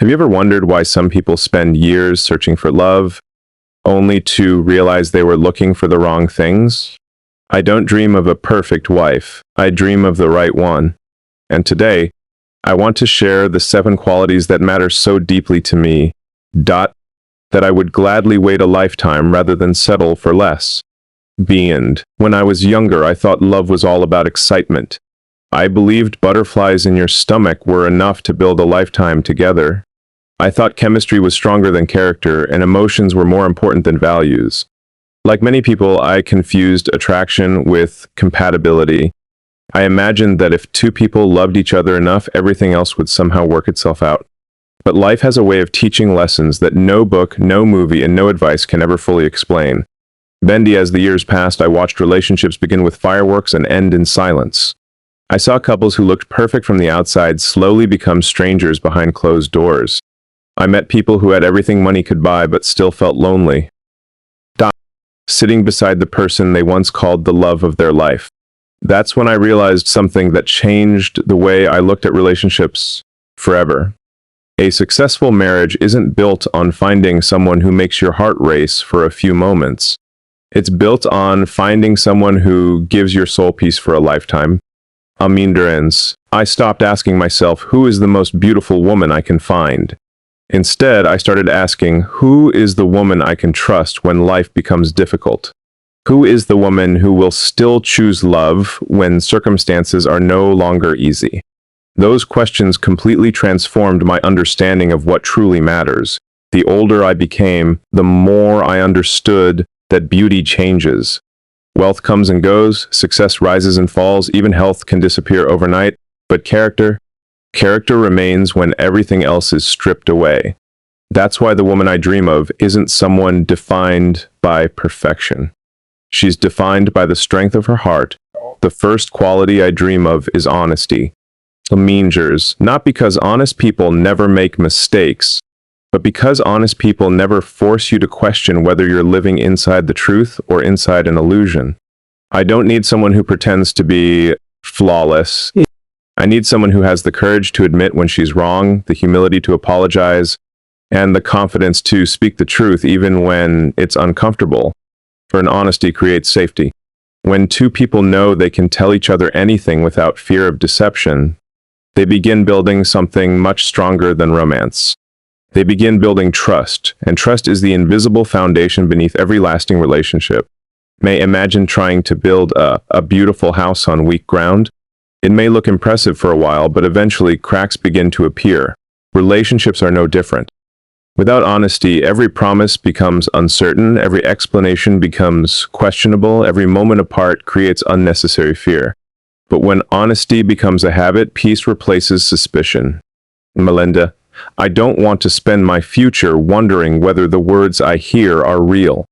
Have you ever wondered why some people spend years searching for love, only to realize they were looking for the wrong things? I don't dream of a perfect wife. I dream of the right one. And today, I want to share the 7 qualities that matter so deeply to me, that I would gladly wait a lifetime rather than settle for less. When I was younger, I thought love was all about excitement. I believed butterflies in your stomach were enough to build a lifetime together. I thought chemistry was stronger than character, and emotions were more important than values. Like many people, I confused attraction with compatibility. I imagined that if 2 people loved each other enough, everything else would somehow work itself out. But life has a way of teaching lessons that no book, no movie, and no advice can ever fully explain. As the years passed, I watched relationships begin with fireworks and end in silence. I saw couples who looked perfect from the outside slowly become strangers behind closed doors. I met people who had everything money could buy but still felt lonely, sitting beside the person they once called the love of their life. That's when I realized something that changed the way I looked at relationships forever. A successful marriage isn't built on finding someone who makes your heart race for a few moments. It's built on finding someone who gives your soul peace for a lifetime. I stopped asking myself, who is the most beautiful woman I can find? Instead, I started asking, who is the woman I can trust when life becomes difficult? Who is the woman who will still choose love when circumstances are no longer easy? Those questions completely transformed my understanding of what truly matters. The older I became, the more I understood that beauty changes. Wealth comes and goes, success rises and falls, even health can disappear overnight, but character remains when everything else is stripped away. That's why the woman I dream of isn't someone defined by perfection. She's defined by the strength of her heart. The first quality I dream of is honesty. Not because honest people never make mistakes, but because honest people never force you to question whether you're living inside the truth or inside an illusion. I don't need someone who pretends to be flawless. I need someone who has the courage to admit when she's wrong, the humility to apologize, and the confidence to speak the truth even when it's uncomfortable. For an honesty creates safety. When 2 people know they can tell each other anything without fear of deception, they begin building something much stronger than romance. They begin building trust, and trust is the invisible foundation beneath every lasting relationship. Imagine trying to build a beautiful house on weak ground. It may look impressive for a while, but eventually cracks begin to appear. Relationships are no different. Without honesty, every promise becomes uncertain, every explanation becomes questionable, every moment apart creates unnecessary fear. But when honesty becomes a habit, peace replaces suspicion. Melinda, I don't want to spend my future wondering whether the words I hear are real.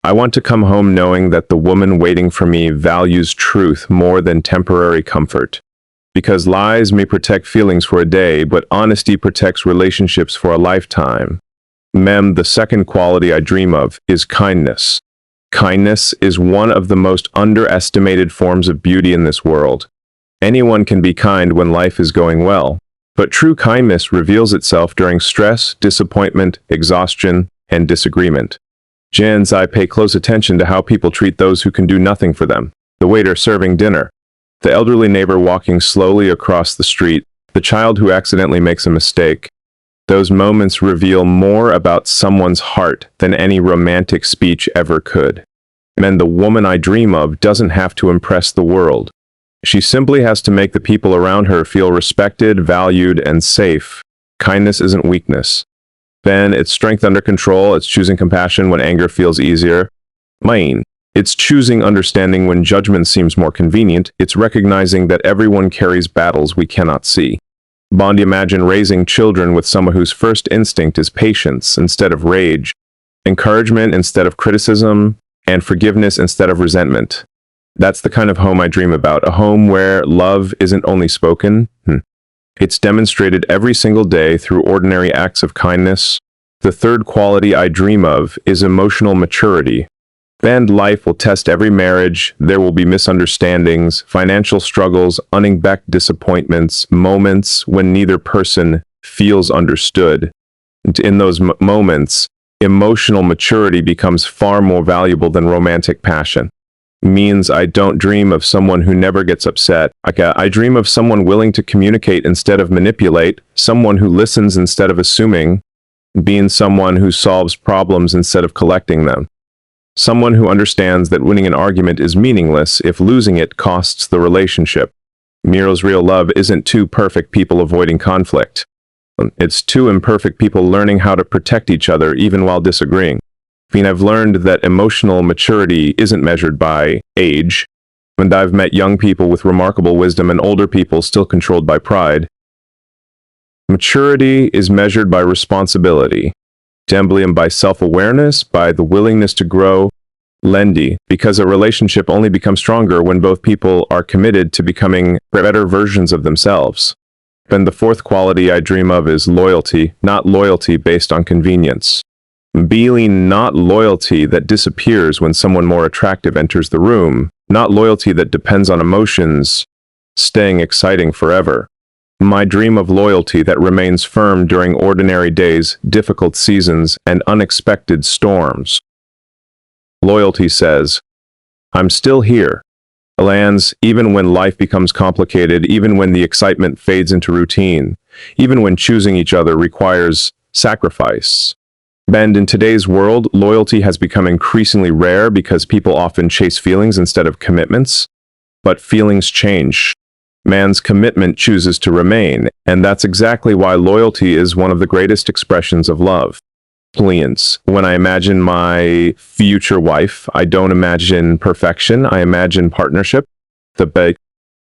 I want to come home knowing that the woman waiting for me values truth more than temporary comfort. Because lies may protect feelings for a day, but honesty protects relationships for a lifetime. The second quality I dream of is kindness. Kindness is one of the most underestimated forms of beauty in this world. Anyone can be kind when life is going well, but true kindness reveals itself during stress, disappointment, exhaustion, and disagreement. I pay close attention to how people treat those who can do nothing for them. The waiter serving dinner, the elderly neighbor walking slowly across the street, the child who accidentally makes a mistake. Those moments reveal more about someone's heart than any romantic speech ever could. The woman I dream of doesn't have to impress the world. She simply has to make the people around her feel respected, valued, and safe. Kindness isn't weakness. It's strength under control. It's choosing compassion when anger feels easier. It's choosing understanding when judgment seems more convenient. It's recognizing that everyone carries battles we cannot see. Imagine raising children with someone whose first instinct is patience instead of rage, encouragement instead of criticism, and forgiveness instead of resentment. That's the kind of home I dream about, a home where love isn't only spoken, it's demonstrated every single day through ordinary acts of kindness. The third quality I dream of is emotional maturity. Life will test every marriage. There will be misunderstandings, financial struggles, unexpected disappointments, moments when neither person feels understood. And in those moments, emotional maturity becomes far more valuable than romantic passion. Means I don't dream of someone who never gets upset. I dream of someone willing to communicate instead of manipulate, someone who listens instead of assuming, being someone who solves problems instead of collecting them. Someone who understands that winning an argument is meaningless if losing it costs the relationship. Miro's real love isn't two perfect people avoiding conflict. It's two imperfect people learning how to protect each other even while disagreeing. I've learned that emotional maturity isn't measured by age, and I've met young people with remarkable wisdom and older people still controlled by pride. Maturity is measured by responsibility, and by self-awareness, by the willingness to grow, because a relationship only becomes stronger when both people are committed to becoming better versions of themselves. And the fourth quality I dream of is loyalty, not loyalty based on convenience. Being not loyalty that disappears when someone more attractive enters the room, not loyalty that depends on emotions, staying exciting forever. My dream of loyalty that remains firm during ordinary days, difficult seasons, and unexpected storms. Loyalty says, I'm still here. Lands, even when life becomes complicated, even when the excitement fades into routine, even when choosing each other requires sacrifice. And in today's world, loyalty has become increasingly rare because people often chase feelings instead of commitments. But feelings change. Man's commitment chooses to remain, and that's exactly why loyalty is one of the greatest expressions of love. When I imagine my future wife, I don't imagine perfection, I imagine partnership.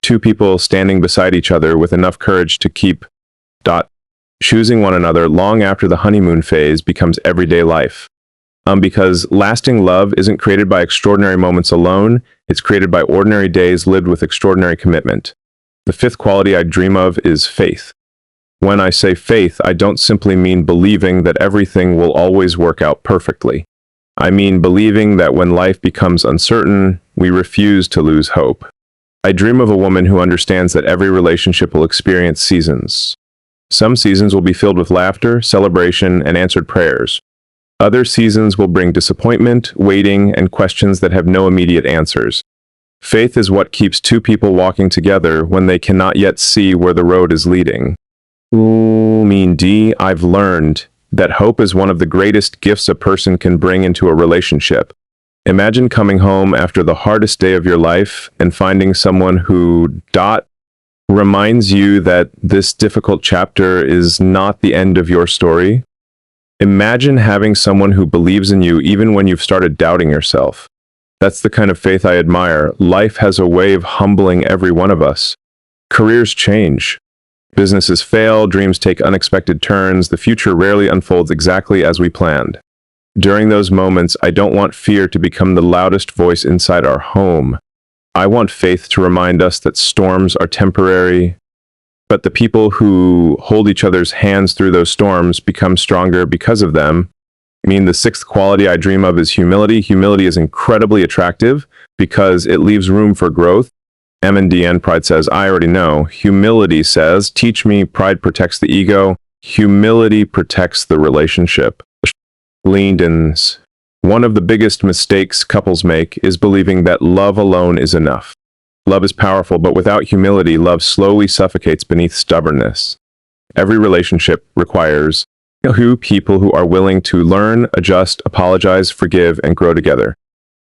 Two people standing beside each other with enough courage to keep choosing one another long after the honeymoon phase becomes everyday life. Because lasting love isn't created by extraordinary moments alone, it's created by ordinary days lived with extraordinary commitment. The fifth quality I dream of is faith. When I say faith, I don't simply mean believing that everything will always work out perfectly. I mean believing that when life becomes uncertain, we refuse to lose hope. I dream of a woman who understands that every relationship will experience seasons. Some seasons will be filled with laughter, celebration, and answered prayers. Other seasons will bring disappointment, waiting, and questions that have no immediate answers. Faith is what keeps two people walking together when they cannot yet see where the road is leading. I've learned that hope is one of the greatest gifts a person can bring into a relationship. Imagine coming home after the hardest day of your life and finding someone who reminds you that this difficult chapter is not the end of your story. Imagine having someone who believes in you even when you've started doubting yourself. That's the kind of faith I admire. Life has a way of humbling every one of us. Careers change. Businesses fail, dreams take unexpected turns, the future rarely unfolds exactly as we planned. During those moments, I don't want fear to become the loudest voice inside our home. I want faith to remind us that storms are temporary, but the people who hold each other's hands through those storms become stronger because of them. The sixth quality I dream of is humility. Humility is incredibly attractive because it leaves room for growth. MNDN pride says, I already know. Humility says, teach me. Pride protects the ego. Humility protects the relationship. One of the biggest mistakes couples make is believing that love alone is enough. Love is powerful, but without humility, love slowly suffocates beneath stubbornness. Every relationship requires two people who are willing to learn, adjust, apologize, forgive, and grow together.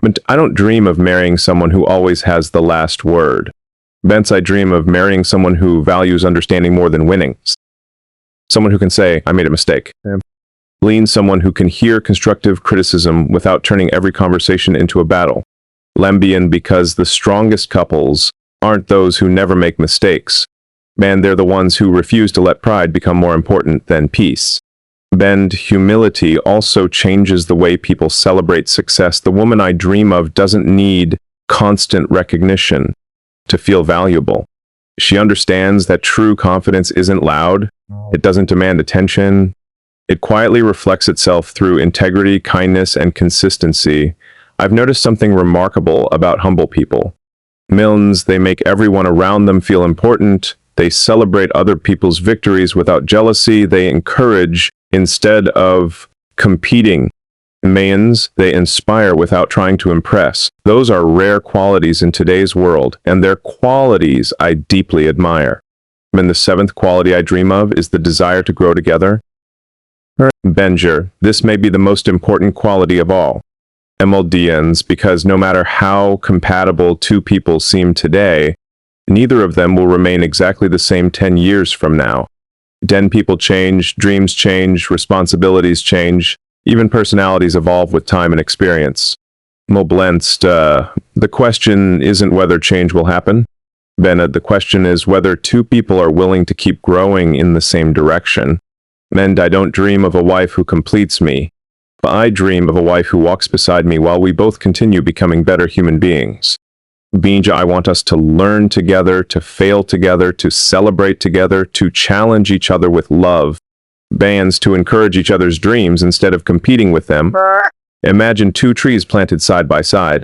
But I don't dream of marrying someone who always has the last word. I dream of marrying someone who values understanding more than winning. Someone who can say, I made a mistake. Someone who can hear constructive criticism without turning every conversation into a battle. Because the strongest couples aren't those who never make mistakes. They're the ones who refuse to let pride become more important than peace. Humility also changes the way people celebrate success. The woman I dream of doesn't need constant recognition to feel valuable. She understands that true confidence isn't loud. It doesn't demand attention. It quietly reflects itself through integrity, kindness, and consistency. I've noticed something remarkable about humble people. They make everyone around them feel important. They celebrate other people's victories without jealousy. They encourage instead of competing. Mayans, they inspire without trying to impress. Those are rare qualities in today's world, and they're qualities I deeply admire. And the seventh quality I dream of is the desire to grow together. Benjer, this may be the most important quality of all. MLDNs, because no matter how compatible two people seem today, neither of them will remain exactly the same 10 years from now. Den people change, dreams change, responsibilities change, even personalities evolve with time and experience. Moblenst, the question isn't whether change will happen. Bennett, the question is whether two people are willing to keep growing in the same direction. And I don't dream of a wife who completes me. I dream of a wife who walks beside me while we both continue becoming better human beings. Binja, I want us to learn together, to fail together, to celebrate together, to challenge each other with love. Bands, to encourage each other's dreams instead of competing with them. Imagine two trees planted side by side.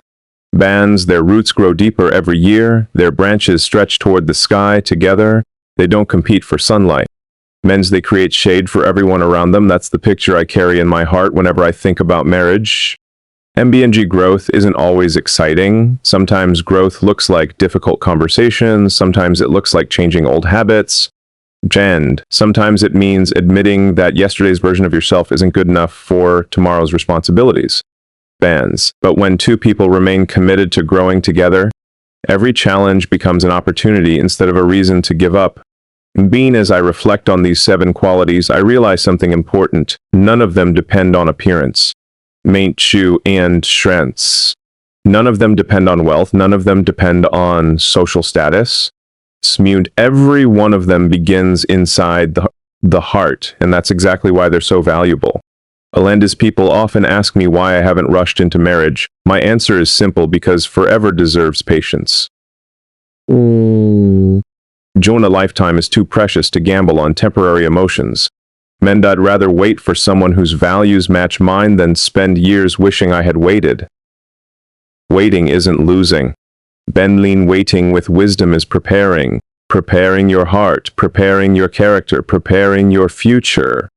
Bands, their roots grow deeper every year, their branches stretch toward the sky together. They don't compete for sunlight. Men's, they create shade for everyone around them. That's the picture I carry in my heart whenever I think about marriage. MBNG, growth isn't always exciting. Sometimes growth looks like difficult conversations. Sometimes it looks like changing old habits. Jend, sometimes it means admitting that yesterday's version of yourself isn't good enough for tomorrow's responsibilities. Bands, but when two people remain committed to growing together, every challenge becomes an opportunity instead of a reason to give up. Being, as I reflect on these 7 qualities, I realize something important. None of them depend on appearance. Maint Chu and strengths. None of them depend on wealth. None of them depend on social status. Smute, every one of them begins inside the heart, and that's exactly why they're so valuable. Alenda's, people often ask me why I haven't rushed into marriage. My answer is simple: because forever deserves patience. Jonah, lifetime is too precious to gamble on temporary emotions. Mend, I'd rather wait for someone whose values match mine than spend years wishing I had waited. Waiting isn't losing. Benlin, waiting with wisdom is preparing. Preparing your heart, preparing your character, preparing your future.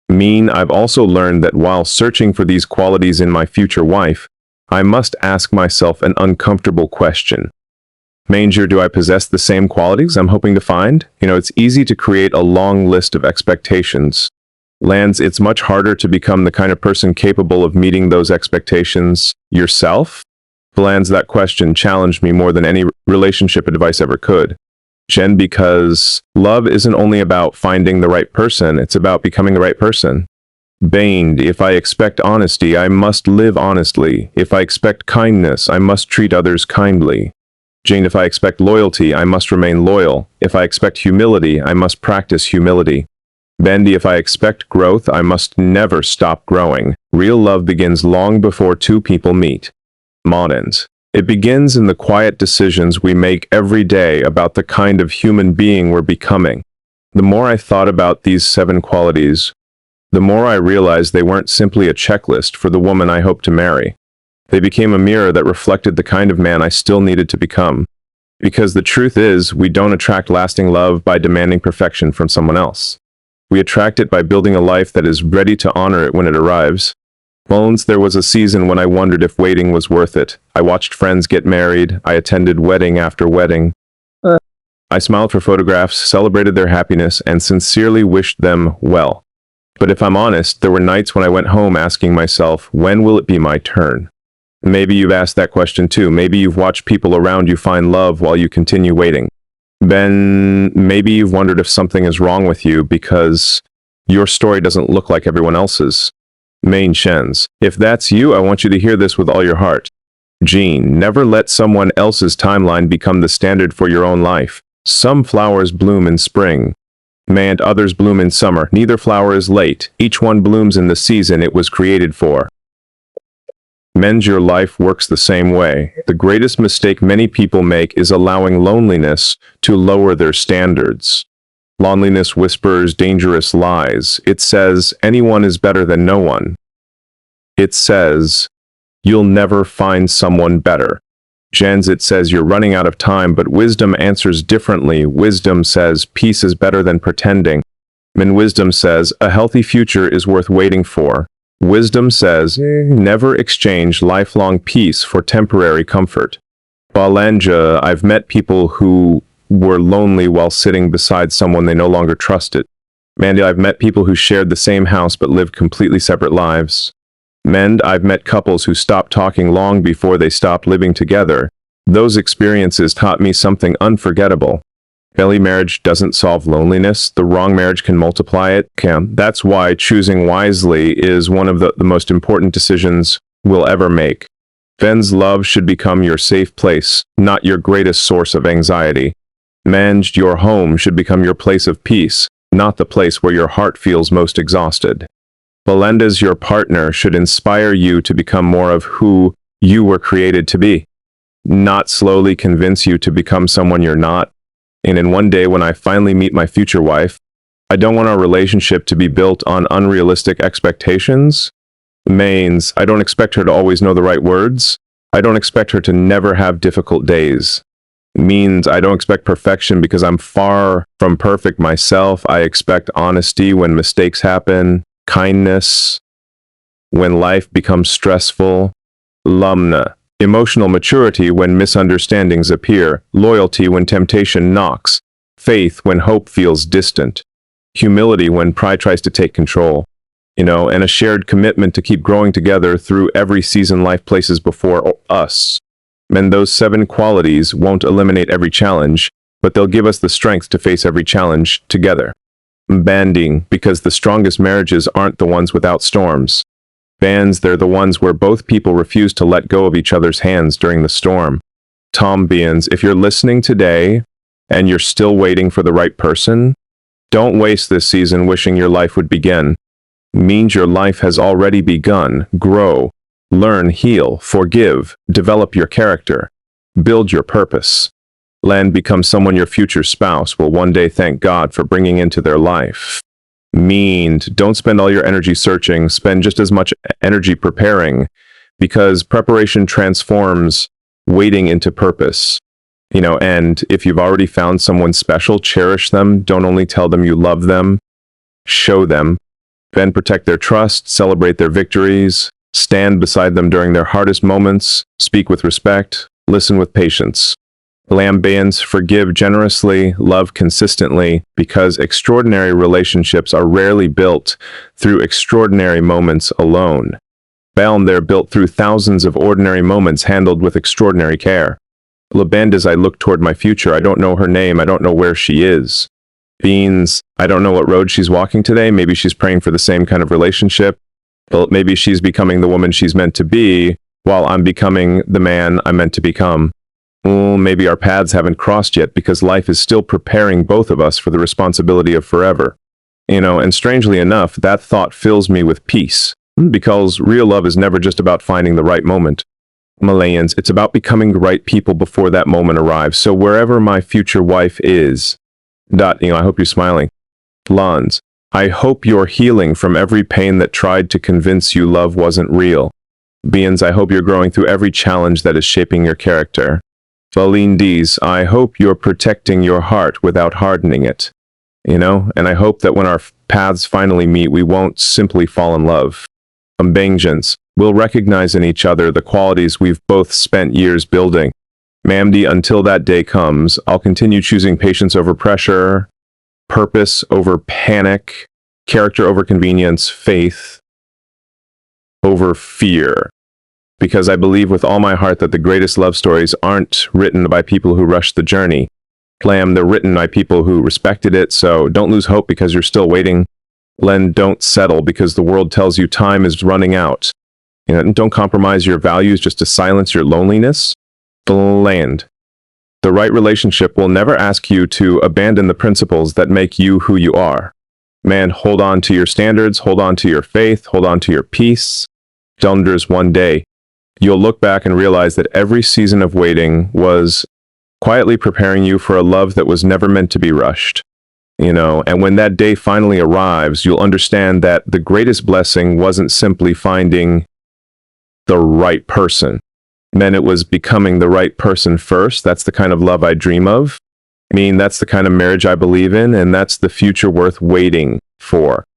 I've also learned that while searching for these qualities in my future wife, I must ask myself an uncomfortable question. Manger, do I possess the same qualities I'm hoping to find? It's easy to create a long list of expectations. Lands, it's much harder to become the kind of person capable of meeting those expectations yourself. Lands, that question challenged me more than any relationship advice ever could. Jen, because love isn't only about finding the right person, it's about becoming the right person. Baned, if I expect honesty, I must live honestly. If I expect kindness, I must treat others kindly. Jane, if I expect loyalty, I must remain loyal. If I expect humility, I must practice humility. Bendy, if I expect growth, I must never stop growing. Real love begins long before two people meet. Modens, it begins in the quiet decisions we make every day about the kind of human being we're becoming. The more I thought about these 7 qualities, the more I realized they weren't simply a checklist for the woman I hoped to marry. They became a mirror that reflected the kind of man I still needed to become. Because the truth is, we don't attract lasting love by demanding perfection from someone else. We attract it by building a life that is ready to honor it when it arrives. Once there was a season when I wondered if waiting was worth it. I watched friends get married. I attended wedding after wedding. I smiled for photographs, celebrated their happiness, and sincerely wished them well. But if I'm honest, there were nights when I went home asking myself, when will it be my turn? Maybe you've asked that question too. Maybe you've watched people around you find love while you continue waiting. Then maybe you've wondered if something is wrong with you because your story doesn't look like everyone else's. Main Shens, if that's you, I want you to hear this with all your heart. Jean, never let someone else's timeline become the standard for your own life. Some flowers bloom in spring, and others bloom in summer. Neither flower is late. Each one blooms in the season it was created for. Men's, your life works the same way. The greatest mistake many people make is allowing loneliness to lower their standards. Loneliness whispers dangerous lies. It says anyone is better than no one. It says you'll never find someone better. Janzit says you're running out of time, but wisdom answers differently. Wisdom says peace is better than pretending. And wisdom says a healthy future is worth waiting for. Wisdom says never exchange lifelong peace for temporary comfort. Balanja, I've met people who were lonely while sitting beside someone they no longer trusted. Mandy, I've met people who shared the same house but lived completely separate lives. Mend, I've met couples who stopped talking long before they stopped living together. Those experiences taught me something unforgettable. Belly, marriage doesn't solve loneliness. The wrong marriage can multiply it. That's why choosing wisely is one of the most important decisions we'll ever make. Ben's love should become your safe place, not your greatest source of anxiety. Manj, your home should become your place of peace, not the place where your heart feels most exhausted. Belenda's, your partner should inspire you to become more of who you were created to be, not slowly convince you to become someone you're not. And in one day when I finally meet my future wife, I don't want our relationship to be built on unrealistic expectations. Mains, I don't expect her to always know the right words. I don't expect her to never have difficult days. Means I don't expect perfection because I'm far from perfect myself. I expect honesty when mistakes happen, kindness when life becomes stressful, lumna, emotional maturity when misunderstandings appear, loyalty when temptation knocks, faith when hope feels distant, humility when pride tries to take control, and a shared commitment to keep growing together through every season life places before us. And those 7 qualities won't eliminate every challenge, but they'll give us the strength to face every challenge together. Banding, because the strongest marriages aren't the ones without storms. Bands, they're the ones where both people refuse to let go of each other's hands during the storm. Tom Beans, if you're listening today and you're still waiting for the right person, don't waste this season wishing your life would begin. Means your life has already begun. Grow, learn, heal, forgive, develop your character, build your purpose. Land, become someone your future spouse will one day thank God for bringing into their life. Meaned, don't spend all your energy searching, spend just as much energy preparing, because preparation transforms waiting into purpose. And if you've already found someone special, cherish them. Don't only tell them you love them, show them. Then protect their trust, celebrate their victories, stand beside them during their hardest moments, speak with respect, listen with patience. Lambians, forgive generously, love consistently, because extraordinary relationships are rarely built through extraordinary moments alone. Balm, they're built through thousands of ordinary moments handled with extraordinary care. Laband, as I look toward my future, I don't know her name, I don't know where she is. Beans, I don't know what road she's walking today, maybe she's praying for the same kind of relationship. Well, maybe she's becoming the woman she's meant to be, while I'm becoming the man I'm meant to become. Maybe our paths haven't crossed yet because life is still preparing both of us for the responsibility of forever. And strangely enough, that thought fills me with peace, because real love is never just about finding the right moment. Malayans, it's about becoming the right people before that moment arrives. So wherever my future wife is, I hope you're smiling. Lons, I hope you're healing from every pain that tried to convince you love wasn't real. Beans, I hope you're growing through every challenge that is shaping your character. Valindes, I hope you're protecting your heart without hardening it. And I hope that when our paths finally meet, we won't simply fall in love. Bangjans, we'll recognize in each other the qualities we've both spent years building. Mamdi, until that day comes, I'll continue choosing patience over pressure, purpose over panic, character over convenience, faith over fear. Because I believe with all my heart that the greatest love stories aren't written by people who rushed the journey. Lamb, they're written by people who respected it, so don't lose hope because you're still waiting. Len, don't settle because the world tells you time is running out. Don't compromise your values just to silence your loneliness. Land, the right relationship will never ask you to abandon the principles that make you who you are. Man, hold on to your standards, hold on to your faith, hold on to your peace. Dunders, one day, you'll look back and realize that every season of waiting was quietly preparing you for a love that was never meant to be rushed. And when that day finally arrives, you'll understand that the greatest blessing wasn't simply finding the right person. meant it was becoming the right person first. That's the kind of love I dream of. I mean, that's the kind of marriage I believe in, and that's the future worth waiting for.